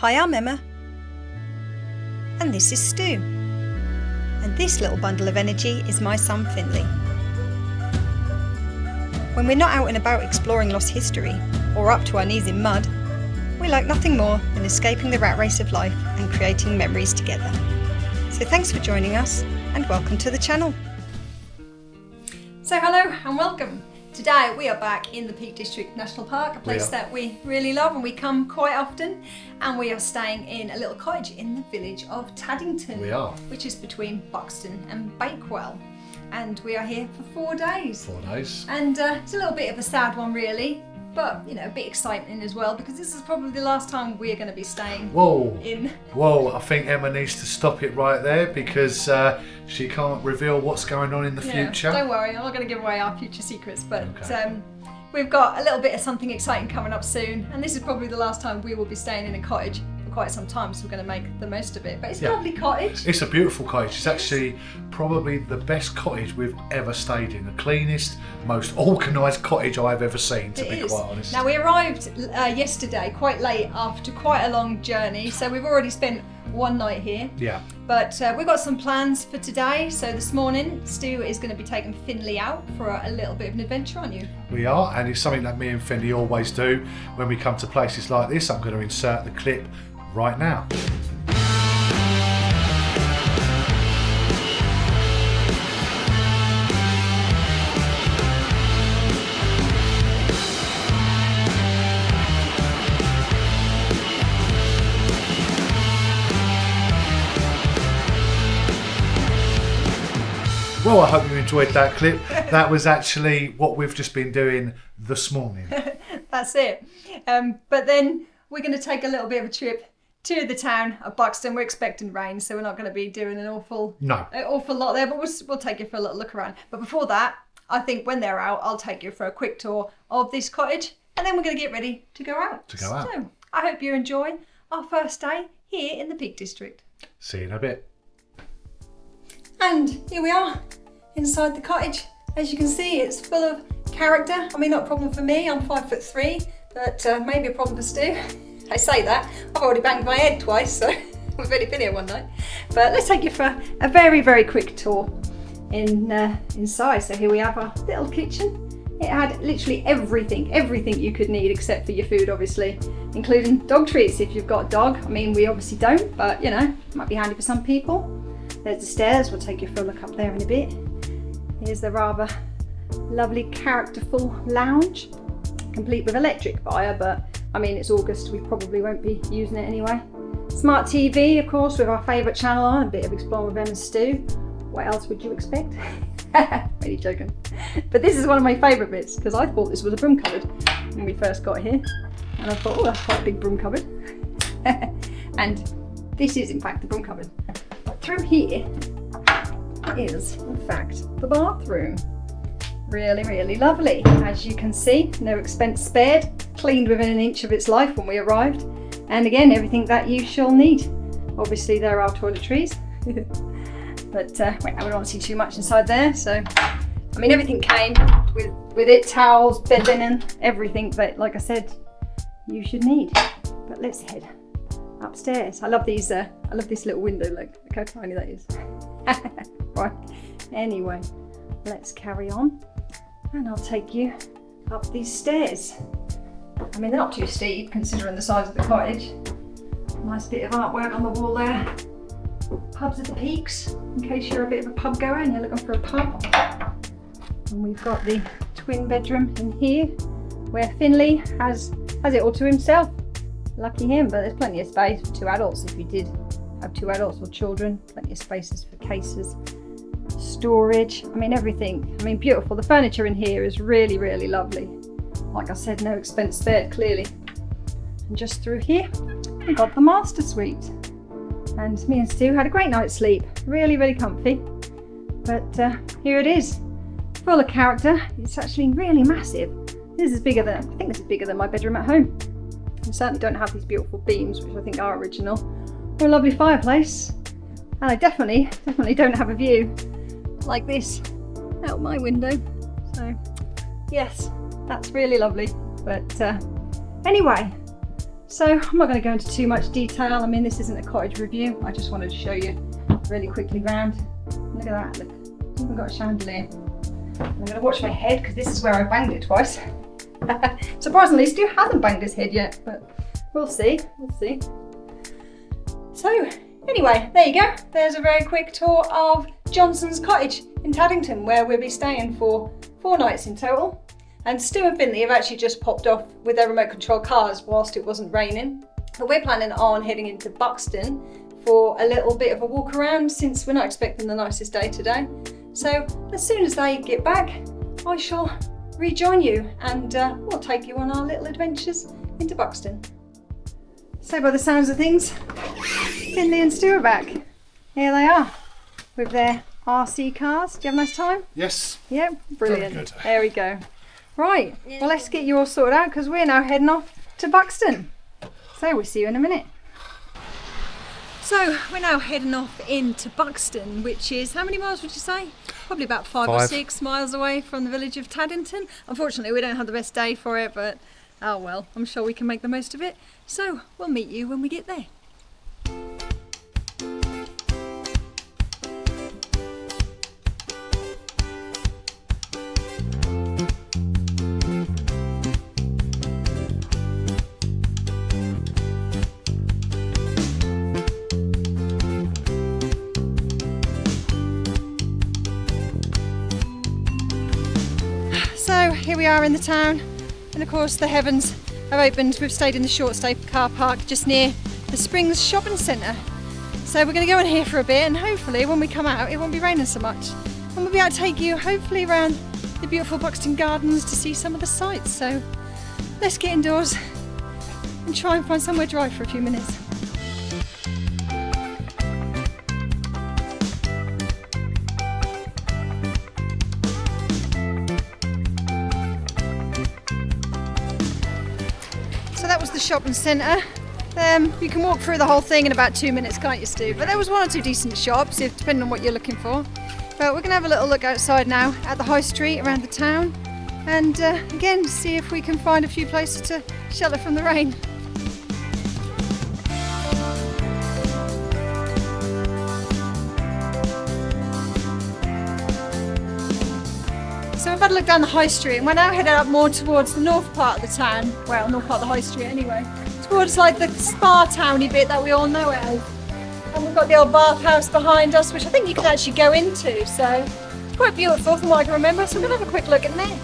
Hi, I'm Emma. And this is Stu. And this little bundle of energy is my son Finley. When we're not out and about exploring lost history, or up to our knees in mud, we like nothing more than escaping the rat race of life and creating memories together. So thanks for joining us, and welcome to the channel. So hello and welcome. Today we are back in the Peak District National Park, a place that we really love and we come quite often, and we are staying in a little cottage in the village of Taddington. We are. Which is between Buxton and Bakewell. And we are here for 4 days. 4 days. And it's a little bit of a sad one really, but you know, a bit exciting as well, because this is probably the last time we're going to be staying in. Whoa, I think Emma needs to stop it right there, because she can't reveal what's going on in the future. Don't worry, I'm not going to give away our future secrets, but we've got a little bit of something exciting coming up soon, and this is probably the last time we will be staying in a cottage for quite some time, so we're going to make the most of it. But it's a lovely cottage. It's a beautiful cottage. It's actually probably the best cottage we've ever stayed in. The cleanest, most organised cottage I've ever seen, to be quite honest. Now, we arrived yesterday quite late after quite a long journey, so we've already spent one night here. Yeah. But we've got some plans for today. So this morning, Stu is going to be taking Finley out for a little bit of an adventure, aren't you? We are, and it's something that me and Finley always do when we come to places like this. I'm going to insert the clip right now. Well, I hope you enjoyed that clip. That was actually what we've just been doing this morning. That's it. But then we're going to take a little bit of a trip to the town of Buxton. We're expecting rain, so we're not going to be doing an awful lot there, but we'll take you for a little look around. But before that, I think when they're out, I'll take you for a quick tour of this cottage, and then we're going to get ready to go out. So I hope you enjoy our first day here in the Peak District. See you in a bit. And here we are inside the cottage. As you can see, it's full of character. I mean, not a problem for me, I'm 5'3", but maybe a problem for Stu. I say that, I've already banged my head twice, so we've only been here one night. But let's take you for a very, very quick tour inside. So here we have our little kitchen. It had literally everything you could need except for your food, obviously, including dog treats if you've got a dog. I mean, we obviously don't, but you know, it might be handy for some people. There's the stairs, we'll take you for a look up there in a bit. Here's the rather lovely characterful lounge, complete with electric fire, but I mean, it's August, we probably won't be using it anyway. Smart TV, of course, with our favourite channel on, a bit of Exploring with Em and Stu. What else would you expect? Really joking. But this is one of my favourite bits, because I thought this was a broom cupboard when we first got here. And I thought, oh, that's quite a big broom cupboard. And this is in fact the broom cupboard. Through here is, in fact, the bathroom. Really, really lovely. As you can see, no expense spared, cleaned within an inch of its life when we arrived. And again, everything that you shall need. Obviously, there are toiletries, but we don't want to see too much inside there. So, I mean, everything came with it, towels, bed linen, everything that, like I said, you should need. But let's head upstairs. I love these. I love this little window. Look how tiny that is. Right. Anyway, let's carry on, and I'll take you up these stairs. I mean, they're not too steep considering the size of the cottage. Nice bit of artwork on the wall there. Pubs at the Peaks, in case you're a bit of a pub goer and you're looking for a pub. And we've got the twin bedroom in here, where Finley has it all to himself. Lucky him, but there's plenty of space for 2 adults if you did have 2 adults or children. Plenty of spaces for cases, storage, I mean everything. I mean, beautiful. The furniture in here is really, really lovely. Like I said, no expense spared, clearly. And just through here, we got the master suite. And me and Stu had a great night's sleep. Really, really comfy. But here it is, full of character. It's actually really massive. This is bigger than, I think this is bigger than my bedroom at home. We certainly don't have these beautiful beams, which I think are original, or a lovely fireplace. And I definitely don't have a view like this out my window. So yes, that's really lovely. But anyway, So I'm not going to go into too much detail. I mean, this isn't a cottage review. I just wanted to show you really quickly round. Look at that, look. I've even got a chandelier. I'm going to watch my head because this is where I banged it twice. Surprisingly, Stu hasn't banged his head yet, but we'll see, we'll see. So, anyway, there you go. There's a very quick tour of Johnson's cottage in Taddington, where we'll be staying for 4 nights in total. And Stu and Finley have actually just popped off with their remote control cars whilst it wasn't raining. But we're planning on heading into Buxton for a little bit of a walk around, since we're not expecting the nicest day today. So as soon as they get back, I shall rejoin you and we'll take you on our little adventures into Buxton. So by the sounds of things, Finley and Stu are back. Here they are with their RC cars. Did you have a nice time? Yes. Yep, brilliant. Very good. There we go. Right, well let's get you all sorted out because we're now heading off to Buxton. So we'll see you in a minute. So we're now heading off into Buxton, which is, how many miles would you say? Probably about 5 or 6 miles away from the village of Taddington. Unfortunately, we don't have the best day for it, but oh well, I'm sure we can make the most of it. So we'll meet you when we get there. So here we are in the town, and of course the heavens have opened. We've stayed in the short stay car park just near the Springs shopping centre. So we're going to go in here for a bit, and hopefully when we come out it won't be raining so much. And we'll be able to take you hopefully around the beautiful Buxton gardens to see some of the sights. So let's get indoors and try and find somewhere dry for a few minutes. So that was the shopping centre. You can walk through the whole thing in about 2 minutes, can't you, Stu? But there was 1 or 2 decent shops, depending on what you're looking for. But we're going to have a little look outside now at the high street around the town, and again see if we can find a few places to shelter from the rain. So we've had a look down the high street, and we're now headed up more towards the north part of the town. Well, north part of the high street anyway. Towards like the Spa Towny bit that we all know it as. And we've got the old bathhouse behind us, which I think you can actually go into. So it's quite beautiful from what I can remember. So we're going to have a quick look in there.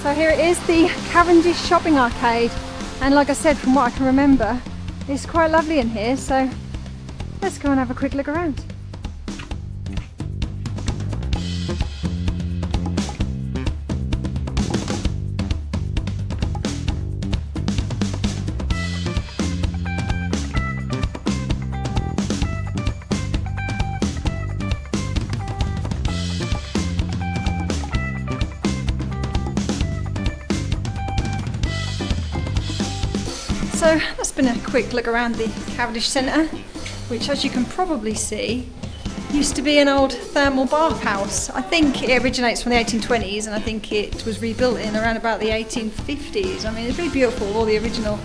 So here it is, the Cavendish Shopping Arcade. And like I said, from what I can remember, it's quite lovely in here. So let's go and have a quick look around. So that's been a quick look around the Cavendish Centre, which, as you can probably see, used to be an old thermal bathhouse. I think it originates from the 1820s, and I think it was rebuilt in around about the 1850s. I mean, it's really beautiful, all the original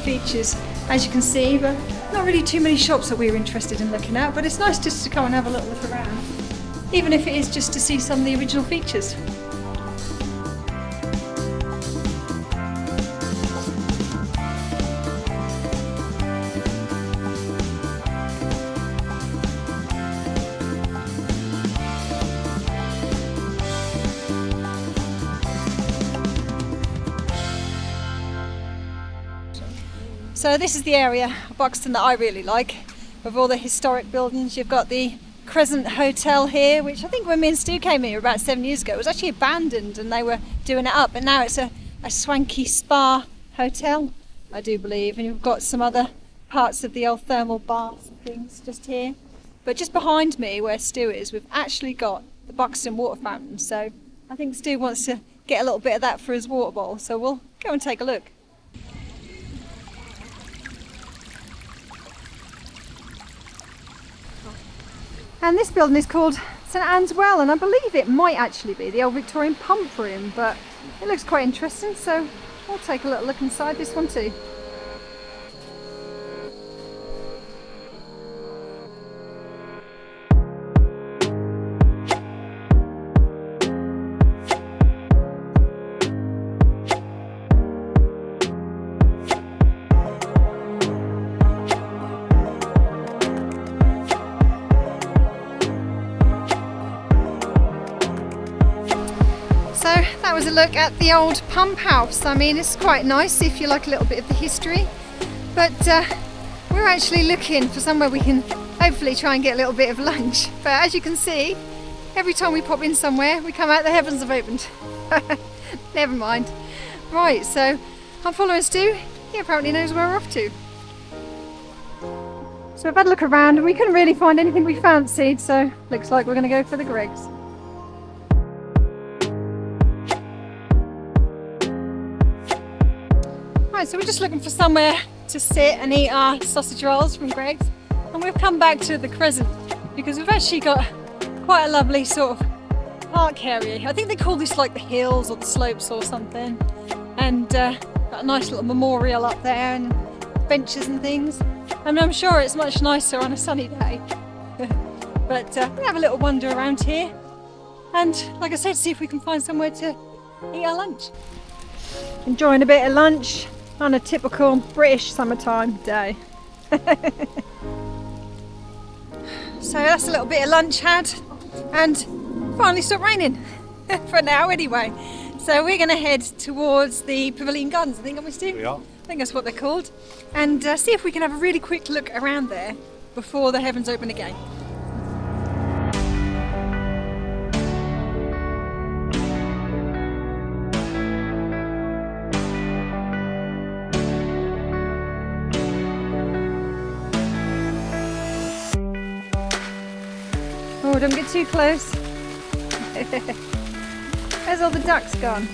features, as you can see, but not really too many shops that we were interested in looking at, but it's nice just to come and have a little look around, even if it is just to see some of the original features. So this is the area of Buxton that I really like, with all the historic buildings. You've got the Crescent Hotel here, which I think when me and Stu came here about 7 years ago, it was actually abandoned and they were doing it up, but now it's a swanky spa hotel, I do believe. And you've got some other parts of the old thermal baths and things just here. But just behind me, where Stu is, we've actually got the Buxton water fountain. So I think Stu wants to get a little bit of that for his water bowl, so we'll go and take a look. And this building is called St Anne's Well, and I believe it might actually be the old Victorian pump room, but it looks quite interesting, so we'll take a little look inside this one too. look at the old pump house. I mean, it's quite nice if you like a little bit of the history, but we're actually looking for somewhere we can hopefully try and get a little bit of lunch. But as you can see, every time we pop in somewhere, we come out, the heavens have opened. Never mind. Right, so I'm following Stu. He apparently knows where we're off to. So we've had a look around and we couldn't really find anything we fancied, so looks like we're going to go for the Greg's. Right, so we're just looking for somewhere to sit and eat our sausage rolls from Greg's, and we've come back to the Crescent because we've actually got quite a lovely sort of park area. I think they call this like the hills or the slopes or something, and got a nice little memorial up there and benches and things. I mean, I'm sure it's much nicer on a sunny day. But we have a little wander around here, and like I said, see if we can find somewhere to eat our lunch. Enjoying a bit of lunch on a typical British summertime day. So that's a little bit of lunch had, and finally stopped raining for now anyway. So we're going to head towards the Pavilion Gardens, I think, aren't we, Steve? We are. I think that's what they're called, and see if we can have a really quick look around there before the heavens open again. Oh, don't get too close. Where's all the ducks gone?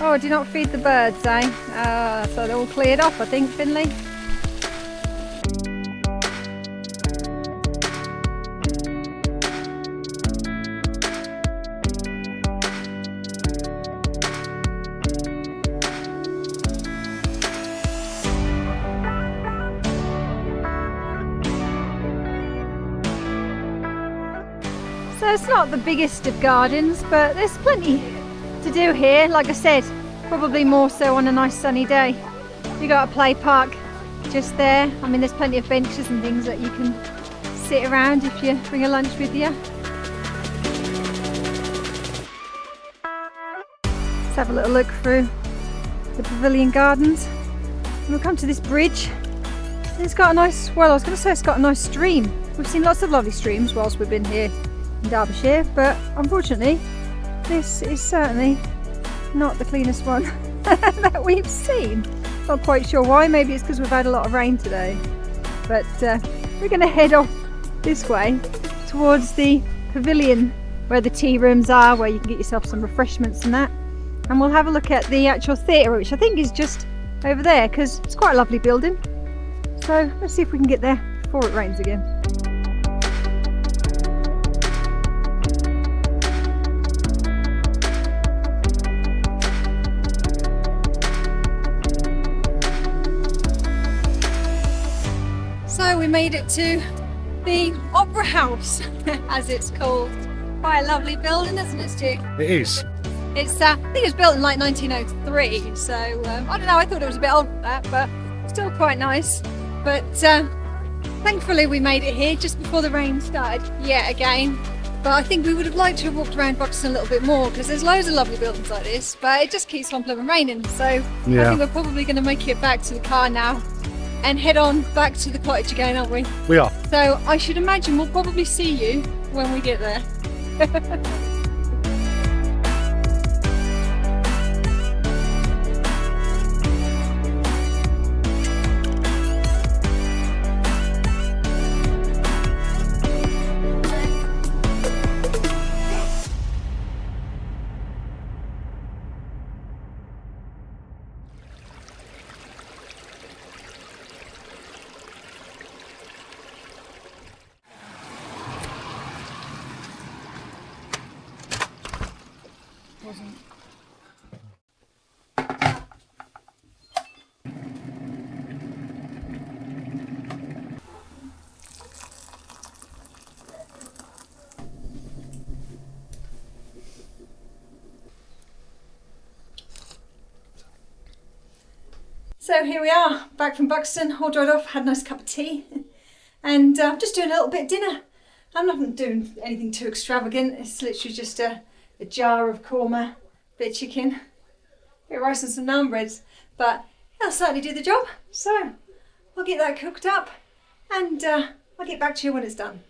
Oh, do not feed the birds, eh? So they're all cleared off, I think, Finley. So it's not the biggest of gardens, but there's plenty to do here. Like I said, probably more so on a nice sunny day. You got a play park just there. I mean, there's plenty of benches and things that you can sit around if you bring a lunch with you. Let's have a little look through the Pavilion Gardens. And we'll come to this bridge. And it's got a nice, well, I was going to say it's got a nice stream. We've seen lots of lovely streams whilst we've been here in Derbyshire, but unfortunately this is certainly not the cleanest one that we've seen. Not quite sure why, maybe it's because we've had a lot of rain today. But we're going to head off this way towards the Pavilion where the tea rooms are, where you can get yourself some refreshments and that. And we'll have a look at the actual theatre, which I think is just over there, because it's quite a lovely building. So let's see if we can get there before it rains again. So we made it to the Opera House, as it's called. Quite a lovely building, isn't it, Stu? It is. It's, I think it was built in like 1903, so I don't know, I thought it was a bit old for that, but still quite nice. But thankfully we made it here just before the rain started yet again. But I think we would have liked to have walked around Buxton a little bit more, because there's loads of lovely buildings like this, but it just keeps on blooming raining. So yeah. I think we're probably going to make it back to the car now and head on back to the cottage again, aren't we? We are. So I should imagine we'll probably see you when we get there. So here we are, back from Buxton, all dried off, had a nice cup of tea, and I'm just doing a little bit of dinner. I'm not doing anything too extravagant, it's literally just a jar of korma, bit of chicken, bit of rice and some naan breads, but it'll certainly do the job. So I'll get that cooked up and I'll get back to you when it's done.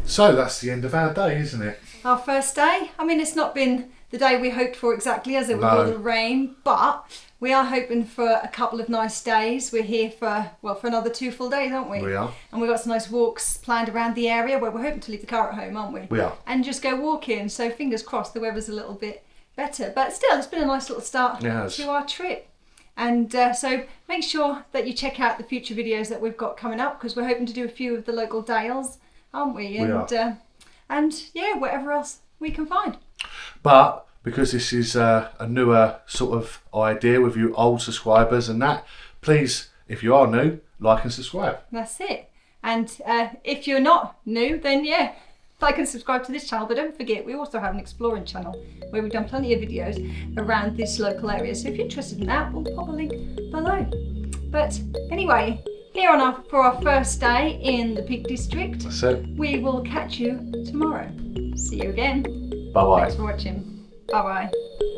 So that's the end of our day, isn't it? Our first day. I mean, it's not been the day we hoped for exactly, as it with all the rain, but we are hoping for a couple of nice days. We're here for another 2 full days, aren't we? We are. And we've got some nice walks planned around the area where we're hoping to leave the car at home, aren't we? We are. And just go walking. So fingers crossed the weather's a little bit better. But still, it's been a nice little start to our trip. And so make sure that you check out the future videos that we've got coming up, because we're hoping to do a few of the local dales, aren't we? And, we are. And yeah, whatever else we can find. But because this is a newer sort of idea with you old subscribers and that, please, if you are new, like and subscribe. That's it. And if you're not new, then yeah, like and subscribe to this channel. But don't forget, we also have an exploring channel where we've done plenty of videos around this local area. So if you're interested in that, we'll pop a link below. But anyway, here on for our first day in the Peak District. That's it. We will catch you tomorrow. See you again. Bye bye. Thanks for watching. Bye bye.